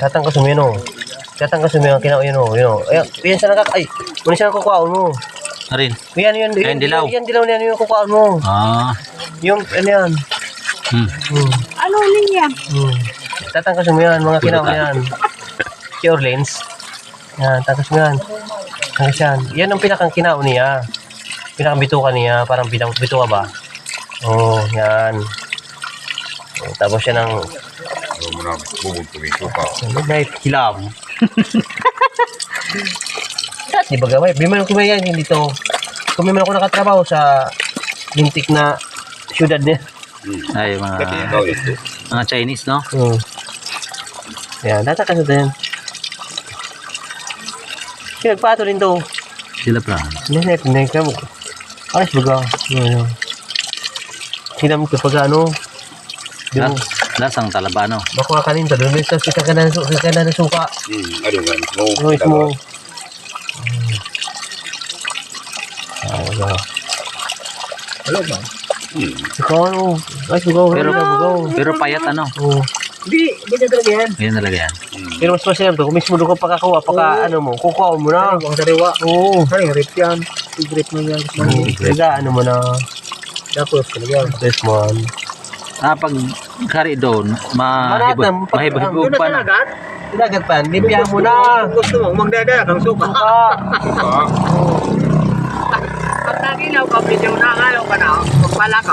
Datang ka sumino. Datang ka sumino kinao yun oh. Ay, yan sa nakak ay. Muna siya kukuhaon mo. Arin. Yan dilaw. Yan dilaw niyan yung kukuhaon mo. Ah. Yung ano yan. Ano niya? Datang ka sumino yan mga kinao yan. Si Orleans. Yan, takas mo yan. Takas yan. Yan ang pinakang kinao niya. Pinakang bituka niya. Parang bituka ba? Oh, yan. Tapos siya ng midnight hilam. Di ba gamay? Biman ko yan dito. Kung may man ako nakatrabaho sa lintik na syudad niya. Ay, mga Chinese, no? Yan, tatakas ito yan. Nagpato rin to. Sila pa. Hindi ka mo. Ayos baga. Sinam ko pag ano. Lasang talaba, no? Bako kanin to. Doon sa kakanan na suka. Ano nga. Ayos mo. Ano ba? Ikaw ano. Ayos baga. Pero payat, ano? Hindi na talaga yan. Ganyan talaga yan. Pero mas masaya to. Kung mismo doon ka pagkakawa. Ano mo. Kukuha mo na. Ang sariwa. Oo. Ano yung rip yan? Rip mo yan. Ano mo na. Tapos talaga. This one. Pag kari doon, mahibog pa na. Dagat pa. Limpyahan mo na. Gusto mo, magdada kang suka. Pag nagilaw ka, pwede mo na kayo ka na. Pagpala ka.